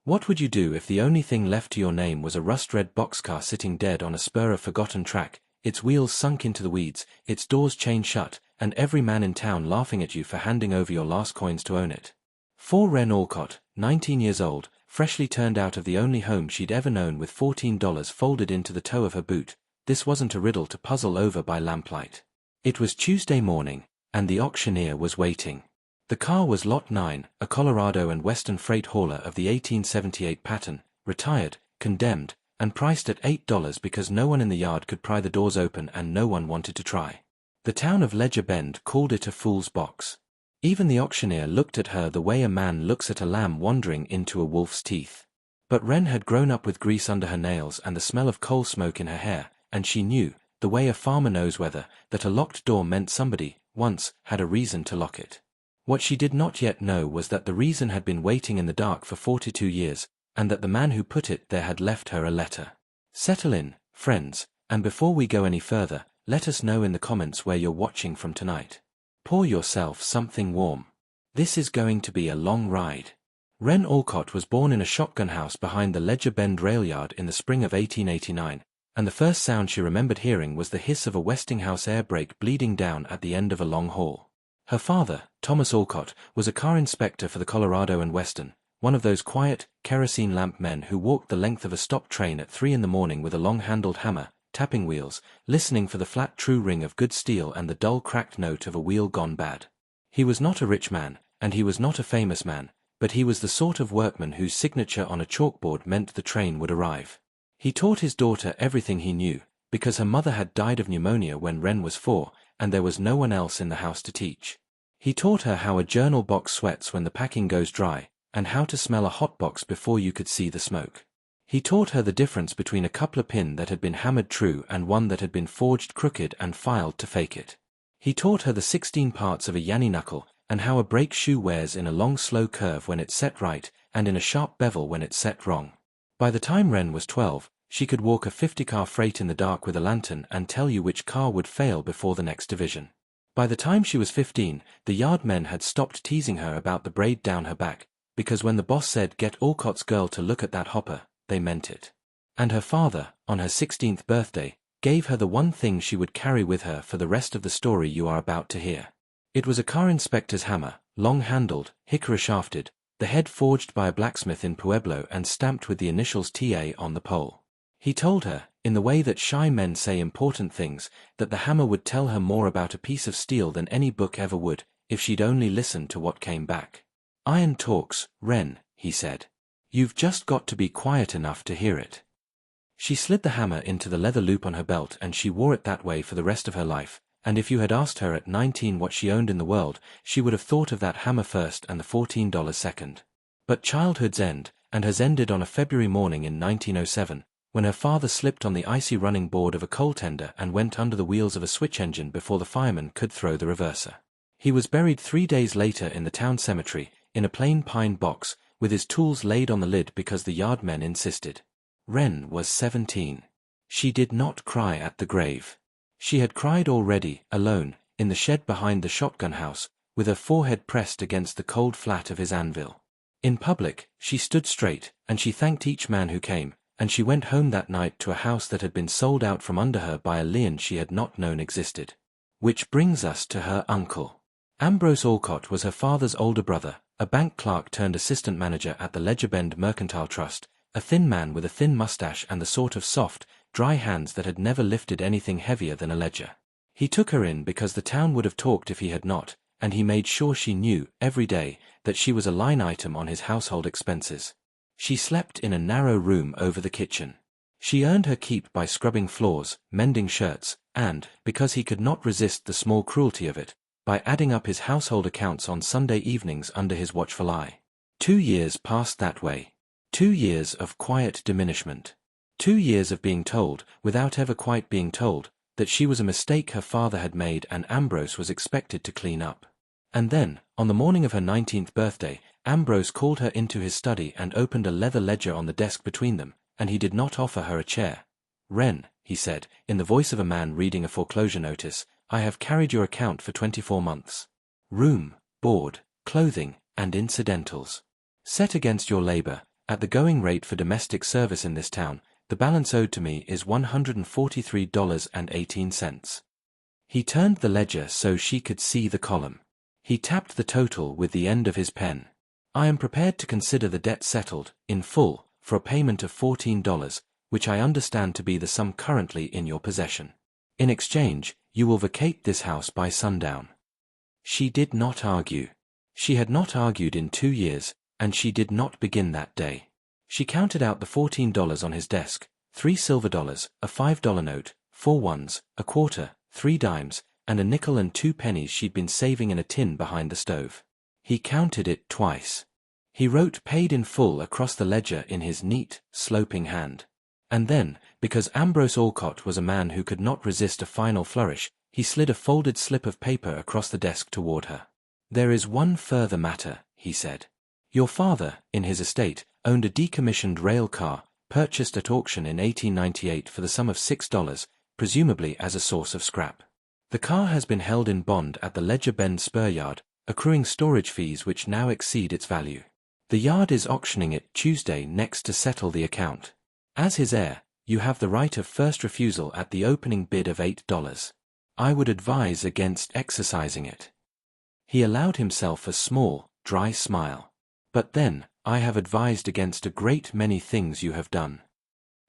What would you do if the only thing left to your name was a rust-red boxcar sitting dead on a spur of forgotten track, its wheels sunk into the weeds, its doors chained shut, and every man in town laughing at you for handing over your last coins to own it? For Wren Alcott, 19 years old, freshly turned out of the only home she'd ever known with $14 folded into the toe of her boot, this wasn't a riddle to puzzle over by lamplight. It was Tuesday morning, and the auctioneer was waiting. The car was Lot 9, a Colorado and Western freight hauler of the 1878 pattern, retired, condemned, and priced at $8 because no one in the yard could pry the doors open and no one wanted to try. The town of Ledger Bend called it a fool's box. Even the auctioneer looked at her the way a man looks at a lamb wandering into a wolf's teeth. But Wren had grown up with grease under her nails and the smell of coal smoke in her hair, and she knew, the way a farmer knows weather, that a locked door meant somebody, once, had a reason to lock it. What she did not yet know was that the reason had been waiting in the dark for 42 years, and that the man who put it there had left her a letter. Settle in, friends, and before we go any further, let us know in the comments where you're watching from tonight. Pour yourself something warm. This is going to be a long ride. Wren Alcott was born in a shotgun house behind the Ledger Bend rail yard in the spring of 1889, and the first sound she remembered hearing was the hiss of a Westinghouse air brake bleeding down at the end of a long haul. Her father, Thomas Alcott, was a car inspector for the Colorado and Western, one of those quiet, kerosene lamp men who walked the length of a stopped train at 3 in the morning with a long-handled hammer, tapping wheels, listening for the flat true ring of good steel and the dull cracked note of a wheel gone bad. He was not a rich man, and he was not a famous man, but he was the sort of workman whose signature on a chalkboard meant the train would arrive. He taught his daughter everything he knew, because her mother had died of pneumonia when Wren was 4, and there was no one else in the house to teach. He taught her how a journal box sweats when the packing goes dry, and how to smell a hot box before you could see the smoke. He taught her the difference between a coupler pin that had been hammered true and one that had been forged crooked and filed to fake it. He taught her the 16 parts of a Yanny knuckle, and how a brake shoe wears in a long slow curve when it's set right, and in a sharp bevel when it's set wrong. By the time Wren was 12, she could walk a 50-car freight in the dark with a lantern and tell you which car would fail before the next division. By the time she was 15, the yard men had stopped teasing her about the braid down her back, because when the boss said get Alcott's girl to look at that hopper, they meant it. And her father, on her 16th birthday, gave her the one thing she would carry with her for the rest of the story you are about to hear. It was a car inspector's hammer, long-handled, hickory-shafted, the head forged by a blacksmith in Pueblo and stamped with the initials TA on the pole. He told her, in the way that shy men say important things, that the hammer would tell her more about a piece of steel than any book ever would, if she'd only listened to what came back. Iron talks, Wren, he said. You've just got to be quiet enough to hear it. She slid the hammer into the leather loop on her belt and she wore it that way for the rest of her life, and if you had asked her at 19 what she owned in the world, she would have thought of that hammer first and the $14 second. But childhood's end, and has ended on a February morning in 1907, when her father slipped on the icy running board of a coal tender and went under the wheels of a switch engine before the fireman could throw the reverser. He was buried 3 days later in the town cemetery, in a plain pine box, with his tools laid on the lid because the yardmen insisted. Wren was 17. She did not cry at the grave. She had cried already, alone, in the shed behind the shotgun house, with her forehead pressed against the cold flat of his anvil. In public, she stood straight, and she thanked each man who came, and she went home that night to a house that had been sold out from under her by a lien she had not known existed. Which brings us to her uncle. Ambrose Alcott was her father's older brother, a bank clerk turned assistant manager at the Ledger Bend Mercantile Trust, a thin man with a thin mustache and the sort of soft, dry hands that had never lifted anything heavier than a ledger. He took her in because the town would have talked if he had not, and he made sure she knew, every day, that she was a line item on his household expenses. She slept in a narrow room over the kitchen. She earned her keep by scrubbing floors, mending shirts, and, because he could not resist the small cruelty of it, by adding up his household accounts on Sunday evenings under his watchful eye. 2 years passed that way. 2 years of quiet diminishment. 2 years of being told, without ever quite being told, that she was a mistake her father had made and Ambrose was expected to clean up. And then, on the morning of her 19th birthday, Ambrose called her into his study and opened a leather ledger on the desk between them, and he did not offer her a chair. Wren, he said, in the voice of a man reading a foreclosure notice, I have carried your account for 24 months. Room, board, clothing, and incidentals. Set against your labor, At the going rate for domestic service in this town, the balance owed to me is $143.18. He turned the ledger so she could see the column. He tapped the total with the end of his pen. I am prepared to consider the debt settled, in full, for a payment of $14, which I understand to be the sum currently in your possession. In exchange, you will vacate this house by sundown. She did not argue. She had not argued in 2 years, and she did not begin that day. She counted out the $14 on his desk, 3 silver dollars, a $5 note, 4 ones, a quarter, 3 dimes, and a nickel and 2 pennies she'd been saving in a tin behind the stove. He counted it twice. He wrote paid in full across the ledger in his neat, sloping hand. And then, because Ambrose Alcott was a man who could not resist a final flourish, he slid a folded slip of paper across the desk toward her. There is one further matter, he said. Your father, in his estate, owned a decommissioned rail car, purchased at auction in 1898 for the sum of $6, presumably as a source of scrap. The car has been held in bond at the Ledger Bend Spur yard, accruing storage fees which now exceed its value. The yard is auctioning it Tuesday next to settle the account. As his heir, you have the right of first refusal at the opening bid of $8. I would advise against exercising it. He allowed himself a small, dry smile. But then, I have advised against a great many things you have done.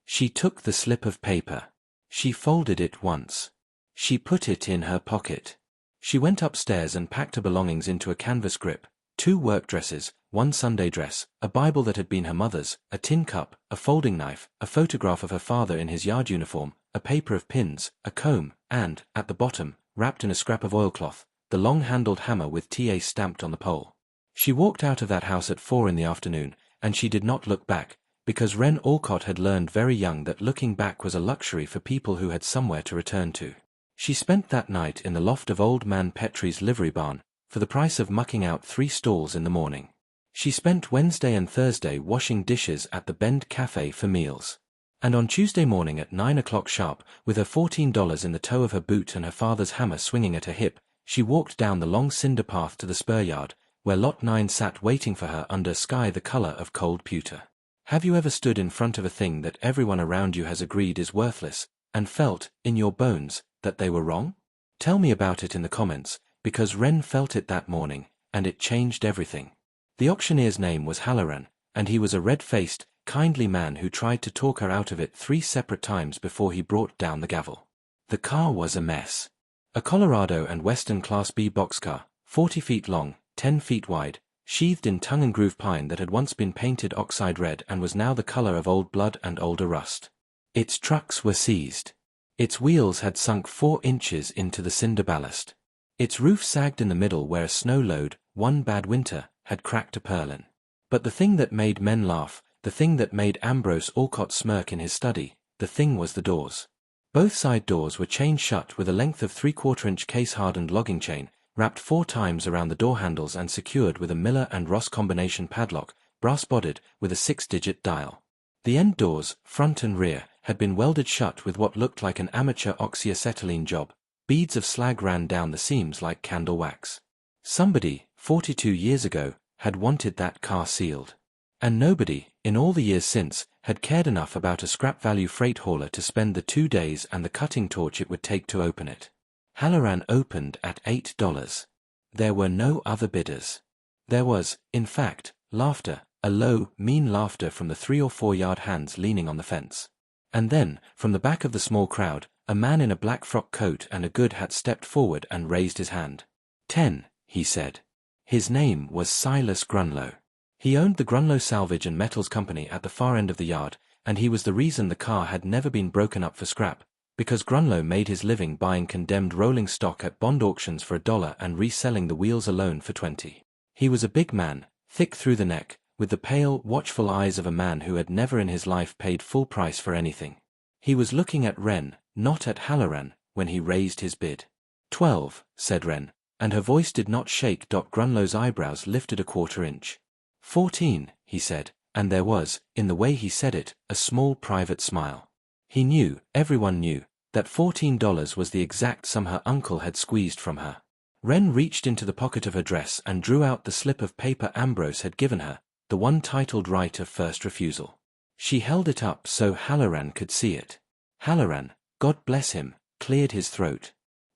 She took the slip of paper. She folded it once. She put it in her pocket. She went upstairs and packed her belongings into a canvas grip, 2 work dresses, 1 Sunday dress, a Bible that had been her mother's, a tin cup, a folding knife, a photograph of her father in his yard uniform, a paper of pins, a comb, and, at the bottom, wrapped in a scrap of oilcloth, the long-handled hammer with TA stamped on the pole. She walked out of that house at 4 in the afternoon, and she did not look back, because Wren Alcott had learned very young that looking back was a luxury for people who had somewhere to return to. She spent that night in the loft of old man Petrie's livery barn, for the price of mucking out 3 stalls in the morning. She spent Wednesday and Thursday washing dishes at the Bend Cafe for meals. And on Tuesday morning at 9 o'clock sharp, with her $14 in the toe of her boot and her father's hammer swinging at her hip, she walked down the long cinder path to the spur yard, where Lot 9 sat waiting for her under a sky the color of cold pewter. Have you ever stood in front of a thing that everyone around you has agreed is worthless, and felt, in your bones, that they were wrong? Tell me about it in the comments, because Wren felt it that morning, and it changed everything. The auctioneer's name was Halloran, and he was a red-faced, kindly man who tried to talk her out of it 3 separate times before he brought down the gavel. The car was a mess. A Colorado and Western Class B boxcar, 40 feet long, 10 feet wide, sheathed in tongue-and-groove pine that had once been painted oxide red and was now the color of old blood and older rust. Its trucks were seized. Its wheels had sunk 4 inches into the cinder ballast. Its roof sagged in the middle where a snow load, one bad winter, had cracked a purlin. But the thing that made men laugh, the thing that made Ambrose Alcott smirk in his study, the thing was the doors. Both side doors were chained shut with a length of 3/4-inch case-hardened logging chain, wrapped 4 times around the door handles and secured with a Miller and Ross combination padlock, brass-bodied, with a 6-digit dial. The end doors, front and rear, had been welded shut with what looked like an amateur oxyacetylene job. Beads of slag ran down the seams like candle wax. Somebody, 42 years ago, had wanted that car sealed. And nobody, in all the years since, had cared enough about a scrap-value freight hauler to spend the 2 days and the cutting torch it would take to open it. Halloran opened at $8. There were no other bidders. There was, in fact, laughter, a low, mean laughter from the 3 or 4 yard hands leaning on the fence. And then, from the back of the small crowd, a man in a black frock coat and a good hat stepped forward and raised his hand. 10, he said. His name was Silas Grunlow. He owned the Grunlow Salvage and Metals Company at the far end of the yard, and he was the reason the car had never been broken up for scrap, because Grunlow made his living buying condemned rolling stock at bond auctions for $1 and reselling the wheels alone for 20. He was a big man, thick through the neck, with the pale, watchful eyes of a man who had never in his life paid full price for anything. He was looking at Wren, not at Halloran, when he raised his bid. 12, said Wren, and her voice did not shake. Grunlow's eyebrows lifted a 1/4 inch. 14, he said, and there was, in the way he said it, a small private smile. He knew, everyone knew, that $14 was the exact sum her uncle had squeezed from her. Wren reached into the pocket of her dress and drew out the slip of paper Ambrose had given her, the one titled Right of First Refusal. She held it up so Halloran could see it. Halloran, God bless him, cleared his throat.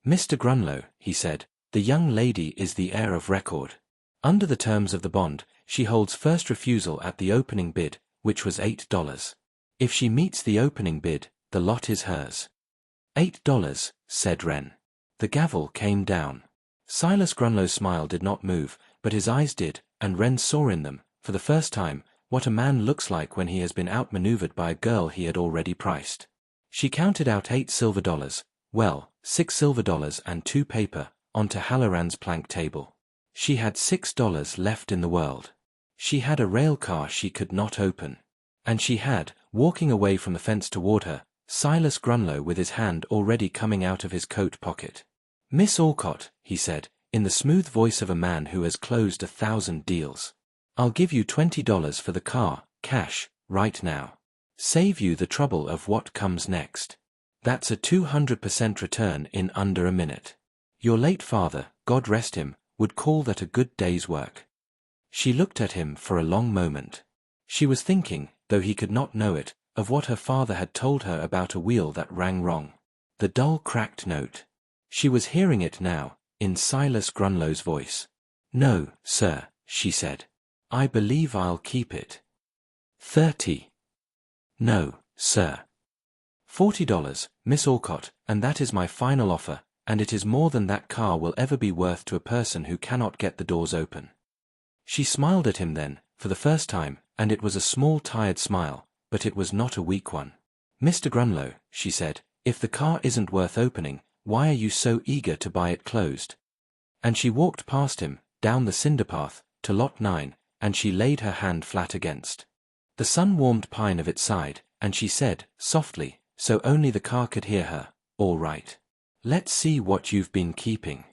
"Mr. Grunlow," he said, "the young lady is the heir of record. Under the terms of the bond, she holds first refusal at the opening bid, which was $8. If she meets the opening bid, the lot is hers." $8, said Wren. The gavel came down. Silas Grunlow's smile did not move, but his eyes did, and Wren saw in them, for the first time, what a man looks like when he has been outmaneuvered by a girl he had already priced. She counted out $8 well, $6 and 2 paper, onto Halloran's plank table. She had $6 left in the world. She had a rail car she could not open. And she had, walking away from the fence toward her, Silas Grunlow with his hand already coming out of his coat pocket. "Miss Alcott," he said, in the smooth voice of a man who has closed 1,000 deals. "I'll give you $20 for the car, cash, right now. Save you the trouble of what comes next. That's a 200% return in under a minute. Your late father, God rest him, would call that a good day's work." She looked at him for a long moment. She was thinking, though he could not know it, of what her father had told her about a wheel that rang wrong. The dull cracked note. She was hearing it now, in Silas Grunlow's voice. "No, sir," she said. "I believe I'll keep it." 30. "No, sir." $40, Miss Alcott, and that is my final offer, and it is more than that car will ever be worth to a person who cannot get the doors open. She smiled at him then, for the first time, and it was a small tired smile, but it was not a weak one. "Mr. Grunlow," she said, "if the car isn't worth opening, why are you so eager to buy it closed?" And she walked past him, down the cinder path, to lot 9, and she laid her hand flat against the sun-warmed pine of its side, and she said, softly, so only the car could hear her, "All right. Let's see what you've been keeping."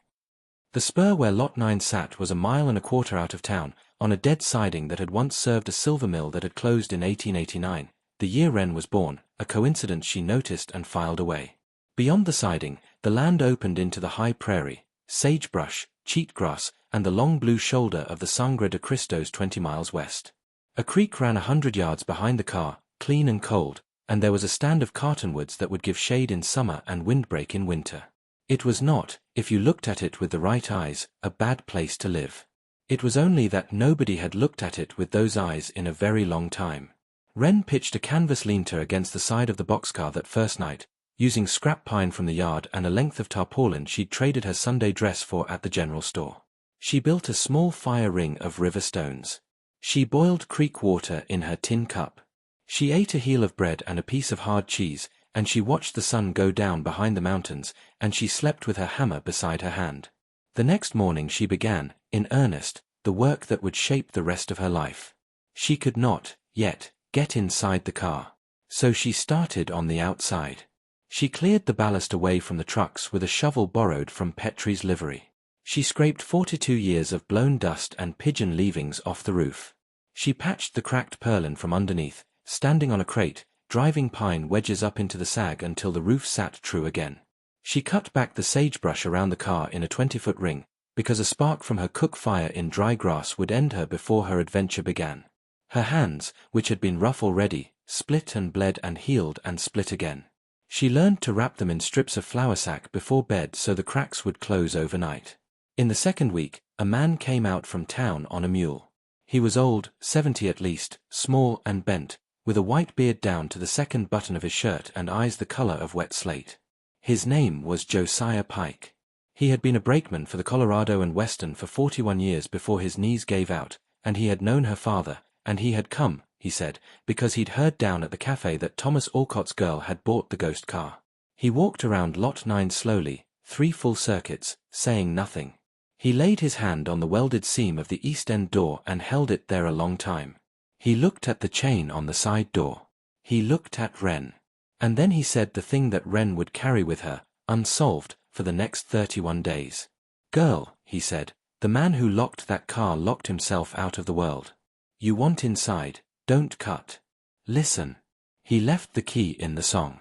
The spur where lot 9 sat was a mile and a quarter out of town, on a dead siding that had once served a silver mill that had closed in 1889, the year Wren was born, a coincidence she noticed and filed away. Beyond the siding, the land opened into the high prairie, sagebrush, cheatgrass, and the long blue shoulder of the Sangre de Cristos 20 miles west. A creek ran 100 yards behind the car, clean and cold, and there was a stand of cottonwoods that would give shade in summer and windbreak in winter. It was not, if you looked at it with the right eyes, a bad place to live. It was only that nobody had looked at it with those eyes in a very long time. Wren pitched a canvas lean-to against the side of the boxcar that first night, using scrap pine from the yard and a length of tarpaulin she'd traded her Sunday dress for at the general store. She built a small fire ring of river stones. She boiled creek water in her tin cup. She ate a heel of bread and a piece of hard cheese, and she watched the sun go down behind the mountains, and she slept with her hammer beside her hand. The next morning she began, in earnest, the work that would shape the rest of her life. She could not, yet, get inside the car. So she started on the outside. She cleared the ballast away from the trucks with a shovel borrowed from Petrie's livery. She scraped 42 years of blown dust and pigeon leavings off the roof. She patched the cracked purlin from underneath, standing on a crate, driving pine wedges up into the sag until the roof sat true again. She cut back the sagebrush around the car in a 20-foot ring, because a spark from her cook fire in dry grass would end her before her adventure began. Her hands, which had been rough already, split and bled and healed and split again. She learned to wrap them in strips of flour sack before bed so the cracks would close overnight. In the second week, a man came out from town on a mule. He was old, 70 at least, small and bent, with a white beard down to the second button of his shirt and eyes the color of wet slate. His name was Josiah Pike. He had been a brakeman for the Colorado and Western for 41 years before his knees gave out, and he had known her father, and he had come, he said, because he'd heard down at the cafe that Thomas Alcott's girl had bought the ghost car. He walked around lot 9 slowly, 3 full circuits, saying nothing. He laid his hand on the welded seam of the east end door and held it there a long time. He looked at the chain on the side door. He looked at Wren. And then he said the thing that Wren would carry with her, unsolved, for the next 31 days. "Girl," he said, "the man who locked that car locked himself out of the world. You want inside, don't cut. Listen." He left the key in the song.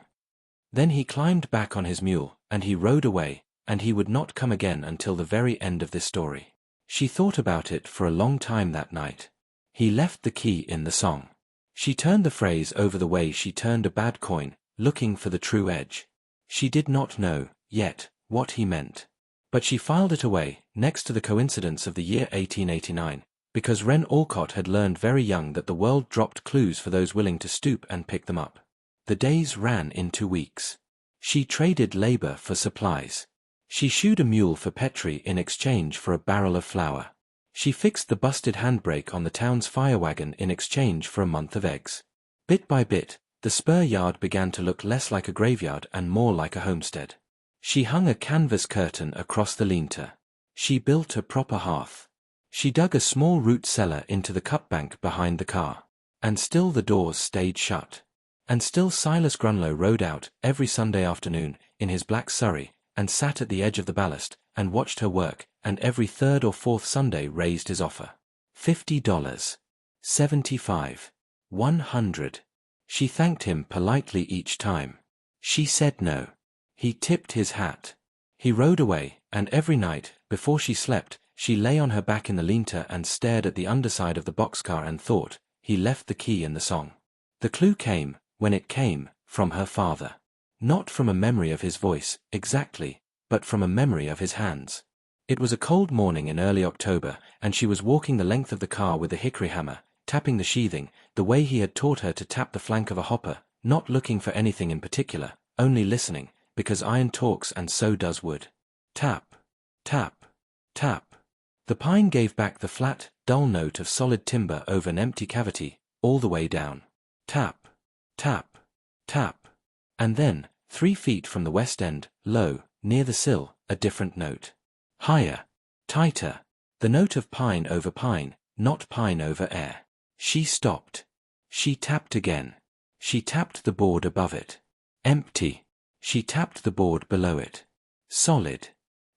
Then he climbed back on his mule, and he rode away, and he would not come again until the very end of this story. She thought about it for a long time that night. He left the key in the song. She turned the phrase over the way she turned a bad coin, looking for the true edge. She did not know, yet, what he meant. But she filed it away, next to the coincidence of the year 1889, because Wren Alcott had learned very young that the world dropped clues for those willing to stoop and pick them up. The days ran into weeks. She traded labor for supplies. She shoed a mule for Petrie in exchange for a barrel of flour. She fixed the busted handbrake on the town's fire wagon in exchange for a month of eggs. Bit by bit, the Spur yard began to look less like a graveyard and more like a homestead. She hung a canvas curtain across the lean-to. She built a proper hearth. She dug a small root cellar into the cup bank behind the car. And still the doors stayed shut. And still Silas Grunlow rode out, every Sunday afternoon, in his black surrey, and sat at the edge of the ballast, and watched her work, and every third or fourth Sunday raised his offer. $50. 75. 100. She thanked him politely each time. She said no. He tipped his hat. He rode away, and every night, before she slept, she lay on her back in the lean-to and stared at the underside of the boxcar and thought, he left the key in the song. The clue came, when it came, from her father. Not from a memory of his voice, exactly, but from a memory of his hands. It was a cold morning in early October, and she was walking the length of the car with a hickory hammer, tapping the sheathing, the way he had taught her to tap the flank of a hopper, not looking for anything in particular, only listening, because iron talks and so does wood. Tap, tap, tap. The pine gave back the flat, dull note of solid timber over an empty cavity, all the way down. Tap, tap, tap. And then, 3 feet from the west end, low, near the sill, a different note. Higher, tighter. The note of pine over pine, not pine over air. She stopped. She tapped again. She tapped the board above it. Empty. She tapped the board below it. Solid.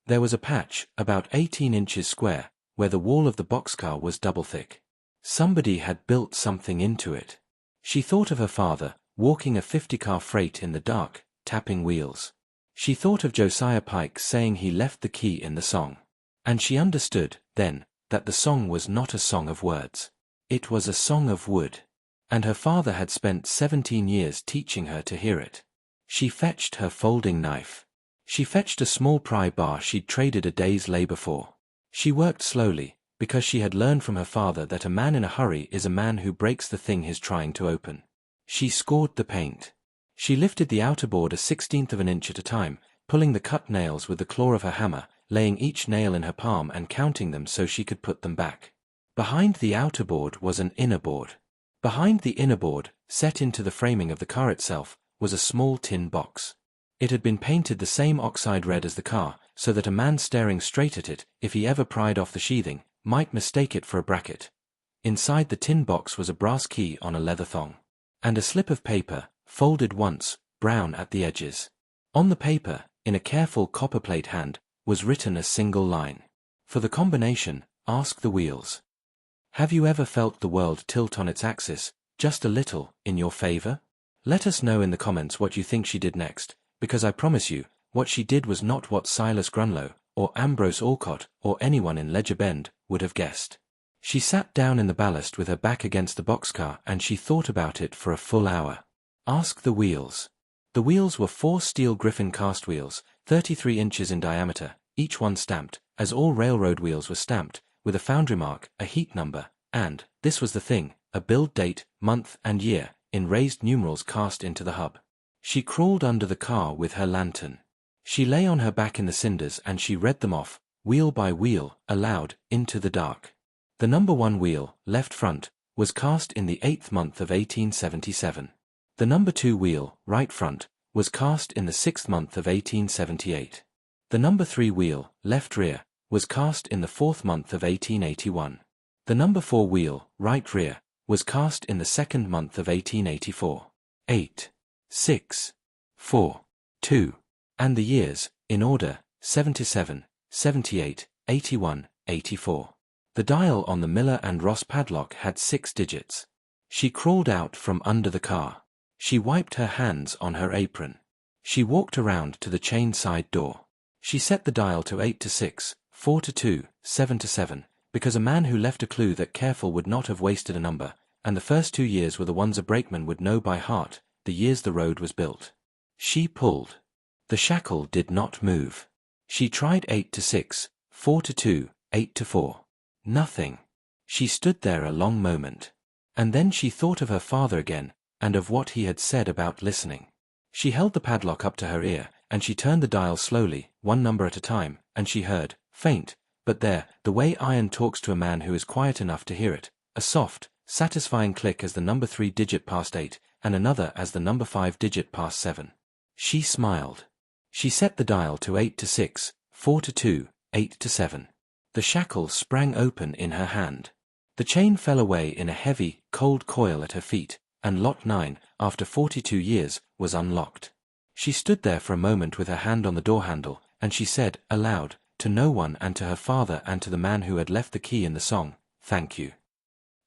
There was a patch, about 18 inches square, where the wall of the boxcar was double thick. Somebody had built something into it. She thought of her father, walking a 50-car freight in the dark, tapping wheels. She thought of Josiah Pike saying he left the key in the song. And she understood, then, that the song was not a song of words. It was a song of wood. And her father had spent 17 years teaching her to hear it. She fetched her folding knife. She fetched a small pry bar she'd traded a day's labor for. She worked slowly, because she had learned from her father that a man in a hurry is a man who breaks the thing he's trying to open. She scored the paint. She lifted the outer board a 1/16 of an inch at a time, pulling the cut nails with the claw of her hammer, laying each nail in her palm and counting them so she could put them back. Behind the outer board was an inner board. Behind the inner board, set into the framing of the car itself, was a small tin box. It had been painted the same oxide red as the car, so that a man staring straight at it, if he ever pried off the sheathing, might mistake it for a bracket. Inside the tin box was a brass key on a leather thong. And a slip of paper, folded once, brown at the edges. On the paper, in a careful copperplate hand, was written a single line. For the combination, ask the wheels. Have you ever felt the world tilt on its axis, just a little, in your favor? Let us know in the comments what you think she did next, because I promise you, what she did was not what Silas Grunlow, or Ambrose Alcott, or anyone in Ledger Bend, would have guessed. She sat down in the ballast with her back against the boxcar and she thought about it for a full hour. Ask the wheels. The wheels were 4 steel Griffin cast wheels, 33 inches in diameter, each one stamped, as all railroad wheels were stamped, with a foundry mark, a heat number, and, this was the thing, a build date, month and year, in raised numerals cast into the hub. She crawled under the car with her lantern. She lay on her back in the cinders and she read them off, wheel by wheel, aloud, into the dark. The number 1 wheel, left front, was cast in the 8th month of 1877. The number 2 wheel, right front, was cast in the 6th month of 1878. The number 3 wheel, left rear, was cast in the 4th month of 1881. The number 4 wheel, right rear, was cast in the 2nd month of 1884. 8, 6, 4, 2. And the years, in order, 77, 78, 81, 84. The dial on the Miller and Ross padlock had 6 digits. She crawled out from under the car. She wiped her hands on her apron. She walked around to the chain side door. She set the dial to 8 to 6, 4 to 2, 7 to 7, because a man who left a clue that careful would not have wasted a number, and the first 2 years were the ones a brakeman would know by heart, the years the road was built. She pulled. The shackle did not move. She tried 8 to 6, 4 to 2, 8 to 4. Nothing. She stood there a long moment. And then she thought of her father again, and of what he had said about listening. She held the padlock up to her ear, and she turned the dial slowly, one number at a time, and she heard, faint, but there, the way iron talks to a man who is quiet enough to hear it, a soft, satisfying click as the number 3 digit passed 8, and another as the number 5 digit passed 7. She smiled. She set the dial to 8 to 6, 4 to 2, 8 to 7. The shackle sprang open in her hand. The chain fell away in a heavy, cold coil at her feet, and lot 9, after 42 years, was unlocked. She stood there for a moment with her hand on the door handle, and she said, aloud, to no one and to her father and to the man who had left the key in the song, "Thank you."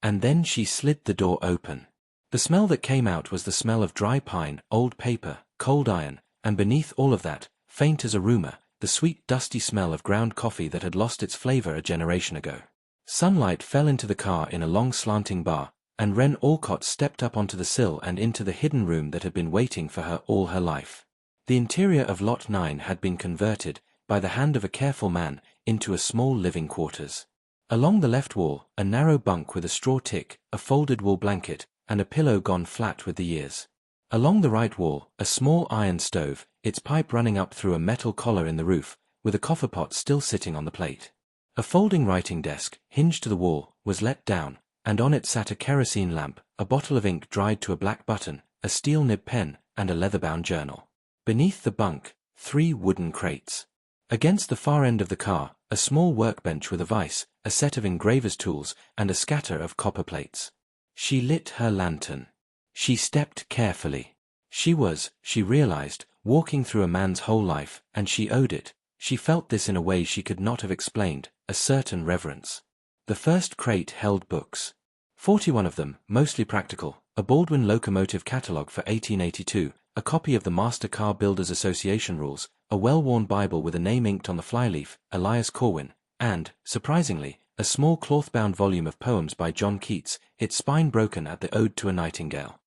And then she slid the door open. The smell that came out was the smell of dry pine, old paper, cold iron, and beneath all of that, faint as a rumor, the sweet dusty smell of ground coffee that had lost its flavor a generation ago. Sunlight fell into the car in a long slanting bar, and Wren Alcott stepped up onto the sill and into the hidden room that had been waiting for her all her life. The interior of Lot 9 had been converted, by the hand of a careful man, into a small living quarters. Along the left wall, a narrow bunk with a straw tick, a folded wool blanket, and a pillow gone flat with the years. Along the right wall, a small iron stove, its pipe running up through a metal collar in the roof, with a copper pot still sitting on the plate. A folding writing desk, hinged to the wall, was let down, and on it sat a kerosene lamp, a bottle of ink dried to a black button, a steel nib pen, and a leather-bound journal. Beneath the bunk, 3 wooden crates. Against the far end of the car, a small workbench with a vise, a set of engraver's tools, and a scatter of copper plates. She lit her lantern. She stepped carefully. She was, she realized, walking through a man's whole life, and she owed it. She felt this in a way she could not have explained, a certain reverence. The first crate held books. 41 of them, mostly practical, a Baldwin locomotive catalogue for 1882, a copy of the Master Car Builders Association rules, a well-worn Bible with a name inked on the flyleaf, Elias Corwin, and, surprisingly, a small cloth-bound volume of poems by John Keats, its spine broken at the Ode to a Nightingale.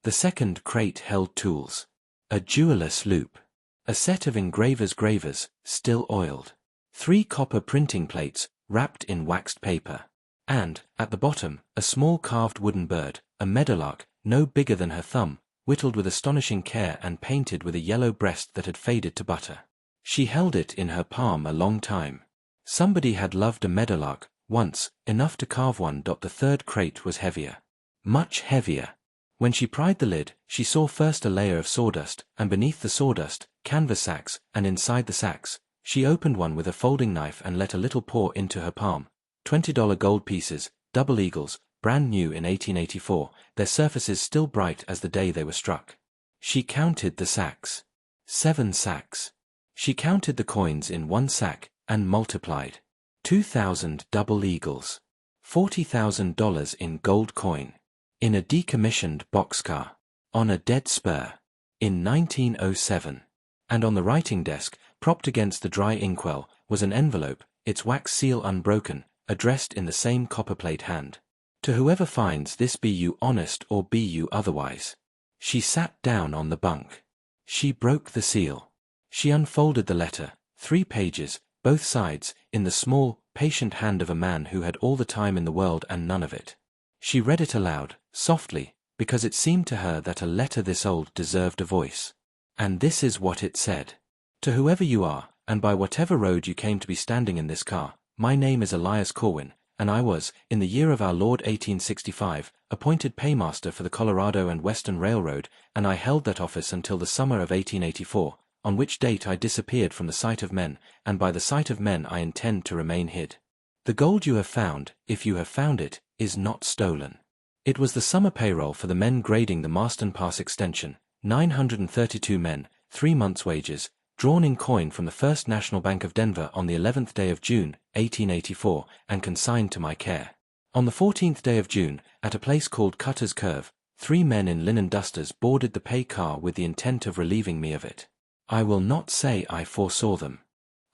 The second crate held tools. A jeweller's loop. A set of engraver's gravers, still oiled. 3 copper printing plates, wrapped in waxed paper. And, at the bottom, a small carved wooden bird, a meadowlark, no bigger than her thumb, whittled with astonishing care and painted with a yellow breast that had faded to butter. She held it in her palm a long time. Somebody had loved a meadowlark, once, enough to carve one. The third crate was heavier. Much heavier. When she pried the lid, she saw first a layer of sawdust, and beneath the sawdust, canvas sacks, and inside the sacks, she opened one with a folding knife and let a little pour into her palm. $20 gold pieces, double eagles, brand new in 1884, their surfaces still bright as the day they were struck. She counted the sacks. 7 sacks. She counted the coins in 1 sack, and multiplied. 2,000 double eagles. $40,000 in gold coin. In a decommissioned boxcar. On a dead Spur. In 1907. And on the writing desk, propped against the dry inkwell, was an envelope, its wax seal unbroken, addressed in the same copperplate hand. To whoever finds this, be you honest or be you otherwise. She sat down on the bunk. She broke the seal. She unfolded the letter, 3 pages, both sides, in the small, patient hand of a man who had all the time in the world and none of it. She read it aloud, softly, because it seemed to her that a letter this old deserved a voice. And this is what it said. To whoever you are, and by whatever road you came to be standing in this car, my name is Elias Corwin, and I was, in the year of our Lord 1865, appointed paymaster for the Colorado and Western Railroad, and I held that office until the summer of 1884, on which date I disappeared from the sight of men, and by the sight of men I intend to remain hid. The gold you have found, if you have found it, is not stolen. It was the summer payroll for the men grading the Marston Pass extension, 932 men, 3 months' wages, drawn in coin from the First National Bank of Denver on the 11th day of June, 1884, and consigned to my care. On the 14th day of June, at a place called Cutter's Curve, 3 men in linen dusters boarded the pay car with the intent of relieving me of it. I will not say I foresaw them.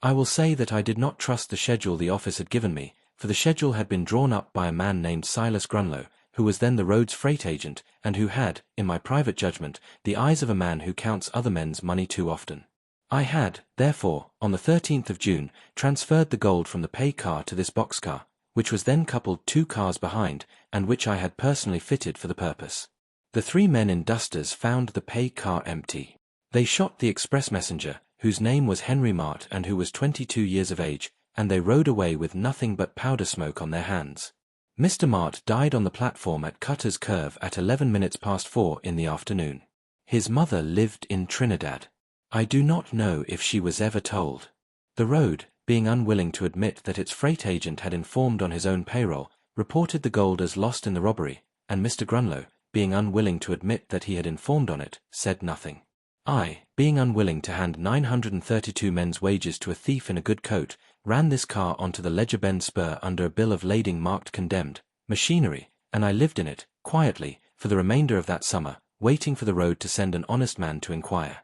I will say that I did not trust the schedule the office had given me, for the schedule had been drawn up by a man named Silas Grunlow, who was then the road's freight agent, and who had, in my private judgment, the eyes of a man who counts other men's money too often. I had, therefore, on the 13th of June, transferred the gold from the pay car to this boxcar, which was then coupled 2 cars behind, and which I had personally fitted for the purpose. The 3 men in dusters found the pay car empty. They shot the express messenger, whose name was Henry Mart and who was 22 years of age, and they rode away with nothing but powder smoke on their hands. Mr. Mart died on the platform at Cutter's Curve at 11 minutes past 4 in the afternoon. His mother lived in Trinidad. I do not know if she was ever told. The road, being unwilling to admit that its freight agent had informed on his own payroll, reported the gold as lost in the robbery, and Mr. Grunlow, being unwilling to admit that he had informed on it, said nothing. I, being unwilling to hand 932 men's wages to a thief in a good coat, ran this car onto the Ledger Bend Spur under a bill of lading marked condemned, machinery, and I lived in it, quietly, for the remainder of that summer, waiting for the road to send an honest man to inquire.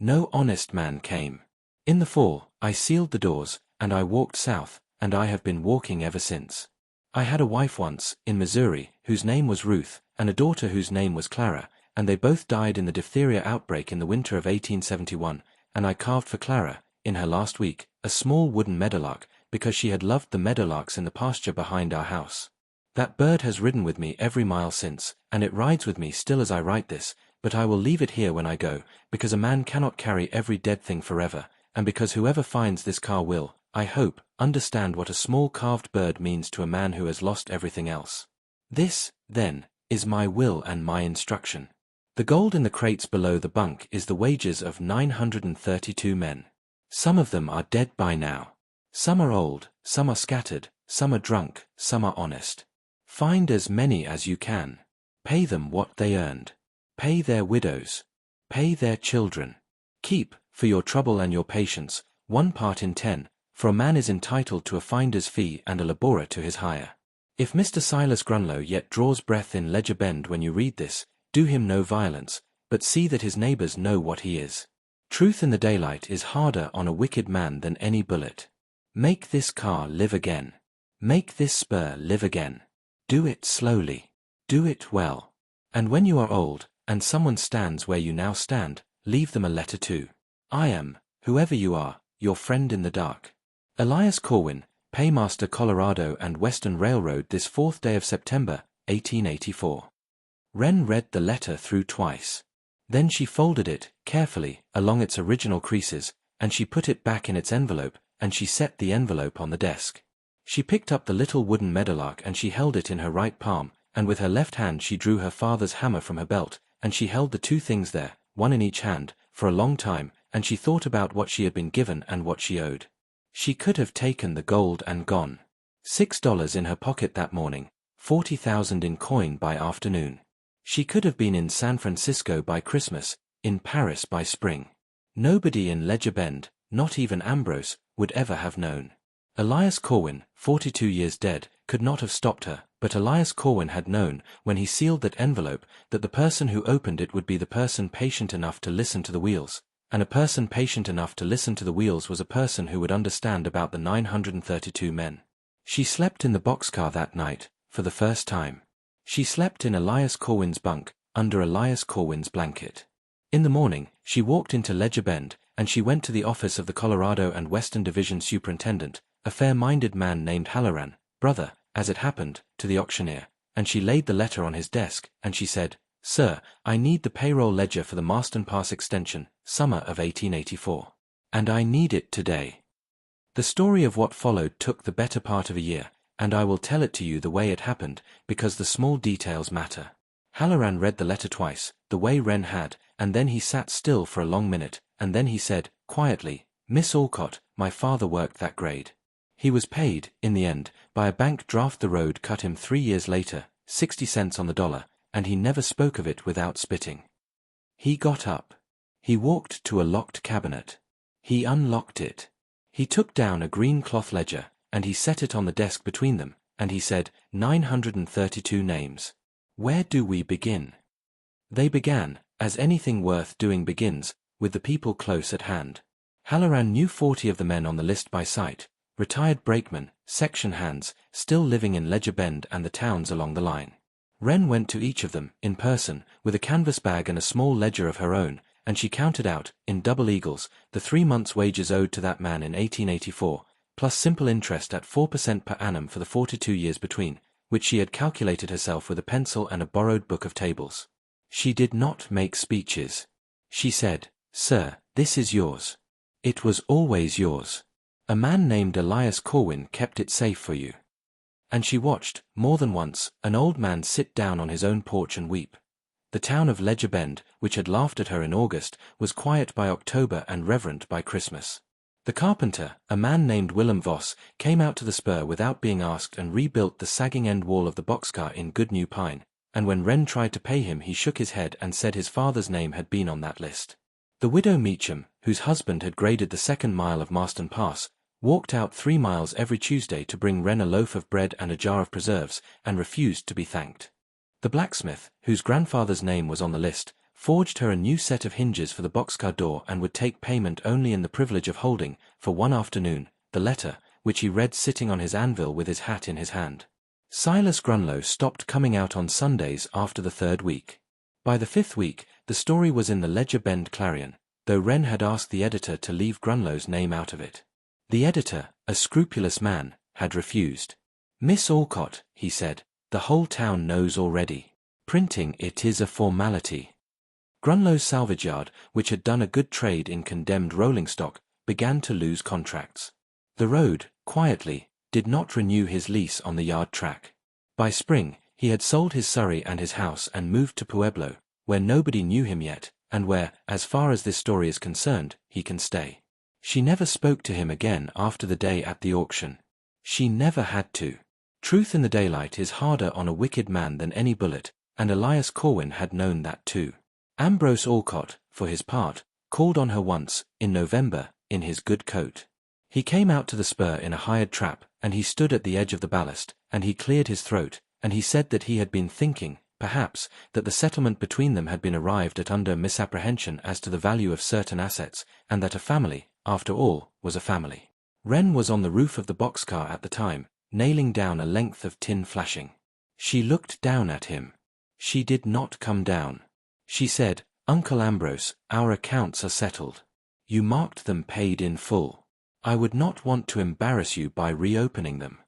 No honest man came. In the fall, I sealed the doors, and I walked south, and I have been walking ever since. I had a wife once, in Missouri, whose name was Ruth, and a daughter whose name was Clara, and they both died in the diphtheria outbreak in the winter of 1871, and I carved for Clara, in her last week, a small wooden meadowlark, because she had loved the meadowlarks in the pasture behind our house. That bird has ridden with me every mile since, and it rides with me still as I write this, but I will leave it here when I go, because a man cannot carry every dead thing forever, and because whoever finds this car will, I hope, understand what a small carved bird means to a man who has lost everything else. This, then, is my will and my instruction. The gold in the crates below the bunk is the wages of 932 men. Some of them are dead by now. Some are old, some are scattered, some are drunk, some are honest. Find as many as you can. Pay them what they earned. Pay their widows. Pay their children. Keep, for your trouble and your patience, 1 part in 10, for a man is entitled to a finder's fee and a laborer to his hire. If Mr. Silas Grunlow yet draws breath in Ledger Bend when you read this, do him no violence, but see that his neighbors know what he is. Truth in the daylight is harder on a wicked man than any bullet. Make this car live again. Make this spur live again. Do it slowly. Do it well. And when you are old, and someone stands where you now stand, leave them a letter too. I am, whoever you are, your friend in the dark. Elias Corwin, Paymaster, Colorado and Western Railroad, this 4th day of September, 1884. Wren read the letter through twice. Then she folded it, carefully, along its original creases, and she put it back in its envelope, and she set the envelope on the desk. She picked up the little wooden meadowlark and she held it in her right palm, and with her left hand she drew her father's hammer from her belt, and she held the 2 things there, one in each hand, for a long time, and she thought about what she had been given and what she owed. She could have taken the gold and gone. $6 in her pocket that morning, 40,000 in coin by afternoon. She could have been in San Francisco by Christmas, in Paris by spring. Nobody in Ledger Bend, not even Ambrose, would ever have known. Elias Corwin, 42 years dead, could not have stopped her, but Elias Corwin had known, when he sealed that envelope, that the person who opened it would be the person patient enough to listen to the wheels, and a person patient enough to listen to the wheels was a person who would understand about the 932 men. She slept in the boxcar that night, for the first time. She slept in Elias Corwin's bunk, under Elias Corwin's blanket. In the morning, she walked into Ledger Bend, and she went to the office of the Colorado and Western Division Superintendent, a fair-minded man named Halloran, brother, as it happened, to the auctioneer, and she laid the letter on his desk, and she said, "Sir, I need the payroll ledger for the Marston Pass extension, summer of 1884. And I need it today." The story of what followed took the better part of a year, and I will tell it to you the way it happened, because the small details matter. Halloran read the letter twice, the way Wren had, and then he sat still for a long minute, and then he said, quietly, "Miss Alcott, my father worked that grade. He was paid, in the end, by a bank draft. The road cut him 3 years later, 60 cents on the dollar, and he never spoke of it without spitting. He got up. He walked to a locked cabinet. He unlocked it. He took down a green cloth ledger, and he set it on the desk between them, and he said, 932 names. Where do we begin?" They began, as anything worth doing begins, with the people close at hand. Halloran knew 40 of the men on the list by sight, retired brakemen, section hands, still living in Ledger Bend and the towns along the line. Wren went to each of them, in person, with a canvas bag and a small ledger of her own, and she counted out, in double eagles, the 3 months' wages owed to that man in 1884, plus simple interest at 4% per annum for the 42 years between, which she had calculated herself with a pencil and a borrowed book of tables. She did not make speeches. She said, "Sir, this is yours. It was always yours. A man named Elias Corwin kept it safe for you." And she watched, more than once, an old man sit down on his own porch and weep. The town of Ledger Bend, which had laughed at her in August, was quiet by October and reverent by Christmas. The carpenter, a man named Willem Voss, came out to the Spur without being asked and rebuilt the sagging end wall of the boxcar in good new pine, and when Wren tried to pay him he shook his head and said his father's name had been on that list. The widow Meacham, whose husband had graded the 2nd mile of Marston Pass, walked out 3 miles every Tuesday to bring Wren a loaf of bread and a jar of preserves, and refused to be thanked. The blacksmith, whose grandfather's name was on the list, forged her a new set of hinges for the boxcar door and would take payment only in the privilege of holding, for one afternoon, the letter, which he read sitting on his anvil with his hat in his hand. Silas Grunlow stopped coming out on Sundays after the 3rd week. By the 5th week, the story was in the Ledger Bend Clarion, though Wren had asked the editor to leave Grunlow's name out of it. The editor, a scrupulous man, had refused. "Miss Alcott," he said, "the whole town knows already. Printing it is a formality." Grunlow's salvage yard, which had done a good trade in condemned rolling stock, began to lose contracts. The road, quietly, did not renew his lease on the yard track. By spring, he had sold his surrey and his house and moved to Pueblo, where nobody knew him yet, and where, as far as this story is concerned, he can stay. She never spoke to him again after the day at the auction. She never had to. Truth in the daylight is harder on a wicked man than any bullet, and Elias Corwin had known that too. Ambrose Alcott, for his part, called on her once, in November, in his good coat. He came out to the Spur in a hired trap, and he stood at the edge of the ballast, and he cleared his throat, and he said that he had been thinking, perhaps, that the settlement between them had been arrived at under misapprehension as to the value of certain assets, and that a family, after all, was a family. Wren was on the roof of the boxcar at the time, nailing down a length of tin flashing. She looked down at him. She did not come down. She said, "Uncle Ambrose, our accounts are settled. You marked them paid in full. I would not want to embarrass you by reopening them."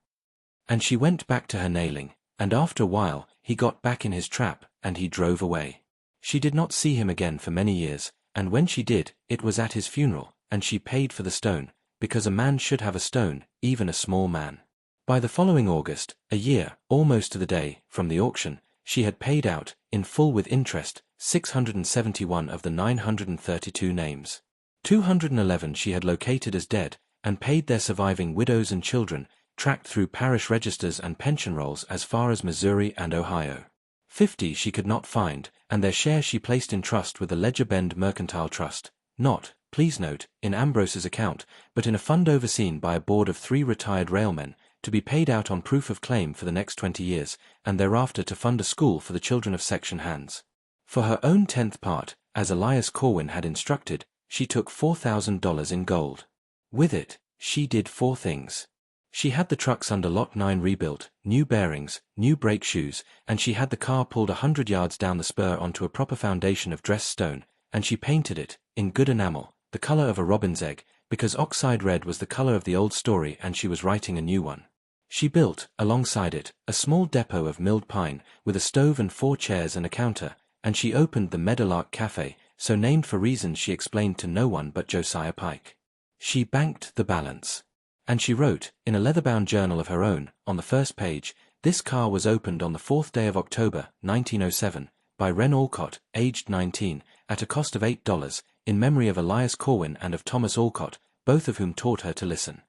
And she went back to her nailing, and after a while, he got back in his trap, and he drove away. She did not see him again for many years, and when she did, it was at his funeral, and she paid for the stone, because a man should have a stone, even a small man. By the following August, a year, almost to the day, from the auction, she had paid out, in full with interest, 671 of the 932 names. 211 she had located as dead, and paid their surviving widows and children, tracked through parish registers and pension rolls as far as Missouri and Ohio. 50 she could not find, and their share she placed in trust with the Ledger Bend Mercantile Trust, not, please note, in Ambrose's account, but in a fund overseen by a board of 3 retired railmen, to be paid out on proof of claim for the next 20 years, and thereafter to fund a school for the children of section hands. For her own 10th part, as Elias Corwin had instructed, she took $4,000 in gold. With it, she did 4 things. She had the trucks under Lot 9 rebuilt, new bearings, new brake shoes, and she had the car pulled 100 yards down the spur onto a proper foundation of dressed stone, and she painted it, in good enamel, the color of a robin's egg, because oxide red was the color of the old story and she was writing a new one. She built, alongside it, a small depot of milled pine, with a stove and 4 chairs and a counter, and she opened the Meadowlark Cafe, so named for reasons she explained to no one but Josiah Pike. She banked the balance. And she wrote, in a leather-bound journal of her own, on the first page, "This car was opened on the 4th day of October, 1907, by Wren Alcott, aged 19, at a cost of $8, in memory of Elias Corwin and of Thomas Alcott, both of whom taught her to listen."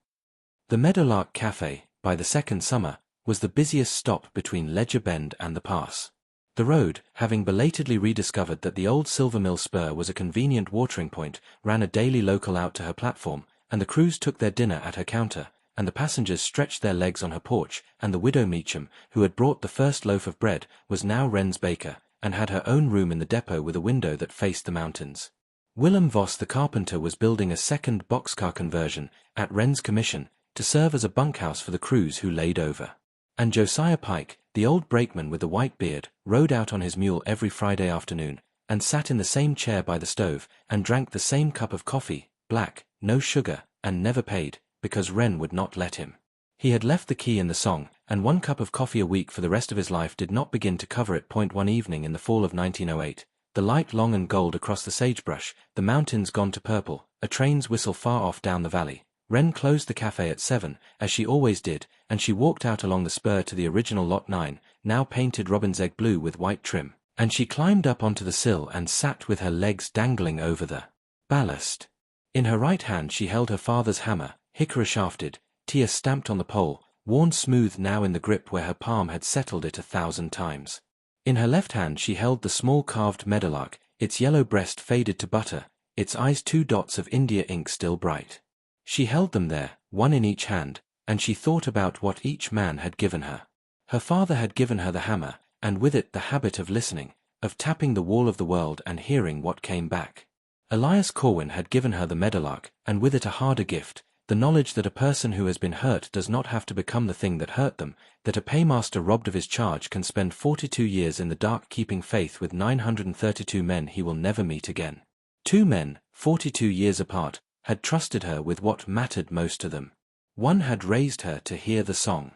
The Meadowlark Cafe, by the 2nd summer, was the busiest stop between Ledger Bend and the pass. The road, having belatedly rediscovered that the old Silver Mill Spur was a convenient watering point, ran a daily local out to her platform, and the crews took their dinner at her counter, and the passengers stretched their legs on her porch, and the widow Meacham, who had brought the first loaf of bread, was now Wren's baker, and had her own room in the depot with a window that faced the mountains. Willem Voss the carpenter was building a second boxcar conversion, at Wren's commission, to serve as a bunkhouse for the crews who laid over. And Josiah Pike, the old brakeman with the white beard, rode out on his mule every Friday afternoon, and sat in the same chair by the stove, and drank the same cup of coffee, black, no sugar, and never paid, because Wren would not let him. He had left the key in the song, and 1 cup of coffee a week for the rest of his life did not begin to cover it. One evening in the fall of 1908, the light long and gold across the sagebrush, the mountains gone to purple, a train's whistle far off down the valley. Wren closed the cafe at 7, as she always did, and she walked out along the spur to the original Lot 9, now painted robin's egg blue with white trim, and she climbed up onto the sill and sat with her legs dangling over the ballast. In her right hand she held her father's hammer, hickory shafted, tear stamped on the pole, worn smooth now in the grip where her palm had settled it 1,000 times. In her left hand she held the small carved meadowlark, its yellow breast faded to butter, its eyes 2 dots of India ink still bright. She held them there, one in each hand, and she thought about what each man had given her. Her father had given her the hammer, and with it the habit of listening, of tapping the wall of the world and hearing what came back. Elias Corwin had given her the meadowlark, and with it a harder gift, the knowledge that a person who has been hurt does not have to become the thing that hurt them, that a paymaster robbed of his charge can spend 42 years in the dark keeping faith with 932 men he will never meet again. 2 men, 42 years apart, had trusted her with what mattered most to them. One had raised her to hear the song.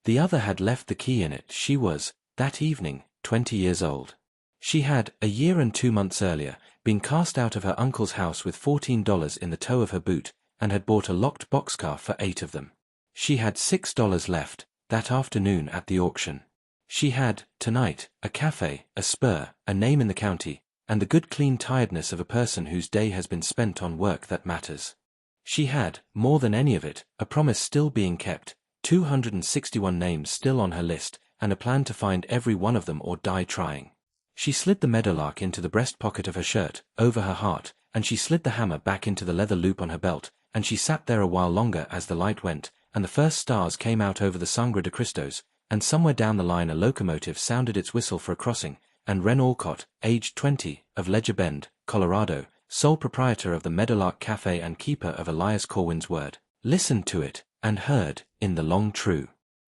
The other had left the key in it. She was, that evening, 20 years old. She had, a year and 2 months earlier, been cast out of her uncle's house with $14 in the toe of her boot, and had bought a locked boxcar for 8 of them. She had $6 left, that afternoon at the auction. She had, tonight, a cafe, a Spur, a name in the county, and the good clean tiredness of a person whose day has been spent on work that matters. She had, more than any of it, a promise still being kept, 261 names still on her list, and a plan to find every one of them or die trying. She slid the meadowlark into the breast pocket of her shirt, over her heart, and she slid the hammer back into the leather loop on her belt, and she sat there a while longer as the light went, and the first stars came out over the Sangre de Cristos, and somewhere down the line a locomotive sounded its whistle for a crossing, and Wren Alcott, aged 20, of Ledger Bend, Colorado, sole proprietor of the Meadowlark Cafe and keeper of Elias Corwin's word, listened to it, and heard, in the long true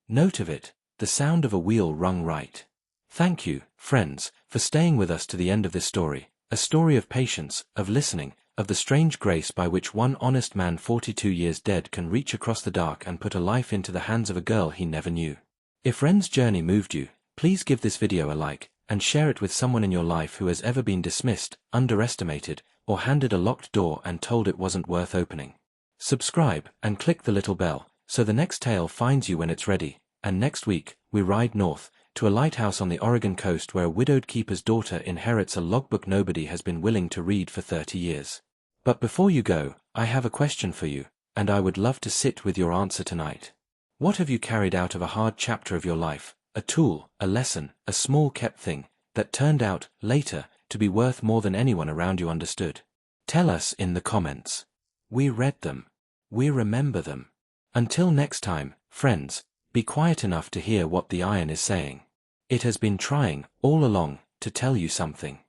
note of it, the sound of a wheel rung right. Thank you, friends, for staying with us to the end of this story, a story of patience, of listening, of the strange grace by which one honest man 42 years dead can reach across the dark and put a life into the hands of a girl he never knew. If Wren's journey moved you, please give this video a like, and share it with someone in your life who has ever been dismissed, underestimated, or handed a locked door and told it wasn't worth opening. Subscribe, and click the little bell, so the next tale finds you when it's ready, and next week, we ride north, to a lighthouse on the Oregon coast where a widowed keeper's daughter inherits a logbook nobody has been willing to read for 30 years. But before you go, I have a question for you, and I would love to sit with your answer tonight. What have you carried out of a hard chapter of your life, a tool, a lesson, a small kept thing, that turned out, later, to be worth more than anyone around you understood? Tell us in the comments. We read them. We remember them. Until next time, friends, be quiet enough to hear what the iron is saying. It has been trying, all along, to tell you something.